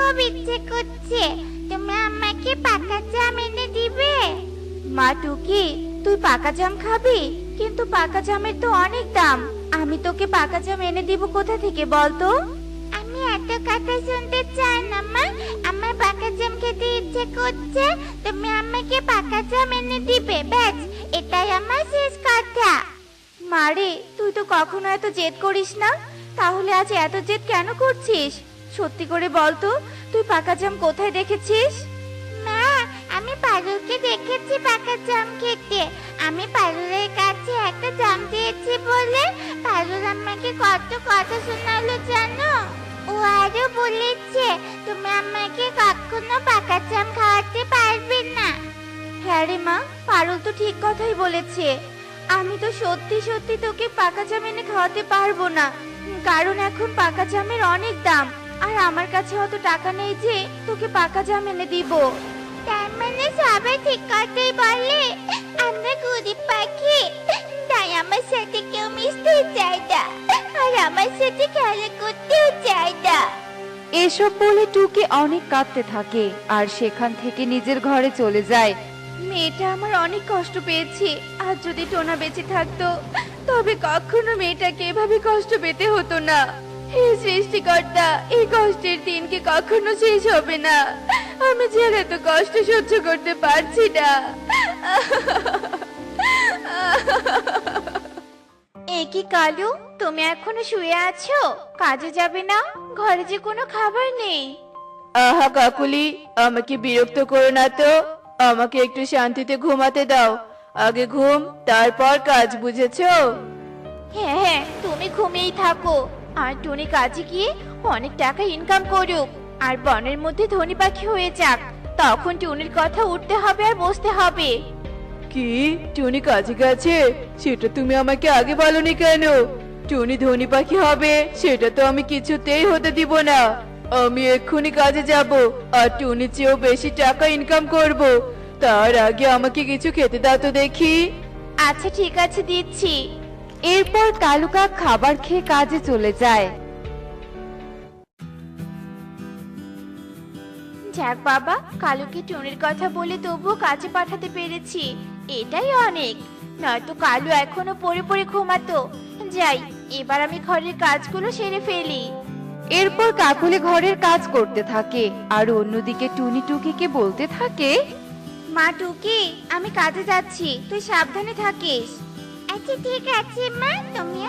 খুব ইচ্ছে করছে, তুমি আমাকে পাকা জাম এনে দিবে? মা টুকি, তুই পাকা জাম খাবি? কিন্তু পাকা জামের তো অনেক দাম। আমি তোকে পাকা জাম এনে দিব কোথা থেকে বলতো? আমি এত কথা শুনতে চাই না মা, আমার পাকা জাম খেতে ইচ্ছে করছে, তুমি আমাকে পাকা জাম এনে দিবে, ব্যাস এটাই আমার শেষ কথা। মারে, তুই তো কখনো এত জেদ করিস না, তাহলে আজ এত জেদ কেন করছিস? সত্যি করে বলতো, তুই পাকা জাম কোথায় দেখেছিস? মা, আমি পারুলকে দেখেছি পাকা জাম খেতে। আমি পারুলের কাছে একটা জাম দিয়েছি বলে পারুল আমাকে কত কথা শোনালো জানো। ও আরো বলেছে তুমি আমাকে কখনো পাকা জাম খাওয়াতে পারবে না। হ্যাঁ রে মা, পারুল তো ঠিক কথাই বলেছে। আমি তো সত্যি সত্যি তোকে পাকা জাম এনে খাওয়াতে পারবো না, কারণ এখন পাকা জামের অনেক দাম, আর আমার কাছে অত টাকা নেই যে তোকে পাকা জাম এনে দিব। তার মানে সবাই ঠিক কথাই বলে, আমরা গরিব পাখি, তাই আমার সাথে কেউ মিশতে চায় না, আর আমার সাথে খেলা করতেও চায় না। এসব বলে টুকি অনেক কাঁদতে থাকে আর সেখান থেকে নিজের ঘরে চলে যায়। মেয়েটা আমার অনেক কষ্ট পেয়েছে, আর যদি টোনা বেঁচে থাকতো তবে কখনো মেয়েটাকে এভাবে কষ্ট পেতে হতো না। হে সৃষ্টিকর্তা, এই কষ্টের দিন কি কখনো শেষ হবে না? আমি যে আর এত কষ্ট সহ্য করতে পারছি না। এ কি কালু, তুমি এখনো শুয়ে আছো? কাজে যাবে না? ঘরে যে কোনো খাবার নেই। আহা কাকুলি, আমাকে বিরক্ত করো না তো, আমাকে একটু শান্তিতে ঘুমাতে দাও। আগে ঘুম, তারপর কাজ, বুঝেছো? হ্যাঁ হ্যাঁ, তুমি ঘুমিয়েই থাকো, আর টুনি কাজে গিয়ে অনেক টাকা ইনকাম করুক, আর বনের মধ্যে ধনী পাখি হয়ে যাক। তখন টুনির কথা উঠতে হবে আর বসতে হবে। কি, টুনি কাজে গেছে? সেটা তুমি আমাকে আগে বলনি কেন? টুনি ধনী পাখি হবে সেটা তো আমি কিছুতেই হতে দিব না। আমি এক্ষুনি কাজে যাব, আর টুনির চেয়েও বেশি টাকা ইনকাম করব। তার আগে আমাকে কিছু খেতে দাও তো দেখি। আচ্ছা ঠিক আছে, দিচ্ছি। এরপর কালু কাক খাবার খেয়ে কাজে চলে যায়। যাক বাবা, কালুকে টুনির কথা বলে তবুও কাজে পাঠাতে পেরেছি, এটাই অনেক। নয়তো কালু এখনো পড়ে পড়ে ঘুমাতো। যাই, এবার আমি ঘরের কাজগুলো সেরে ফেলি। এরপর কাকুলি ঘরের কাজ করতে থাকে আর অন্যদিকে টুনি টুকিকে বলতে থাকে, মা টুকি, আমি কাজে যাচ্ছি, তুই সাবধানে থাকিস। আচ্ছা ঠিক আছে মা, তুমিও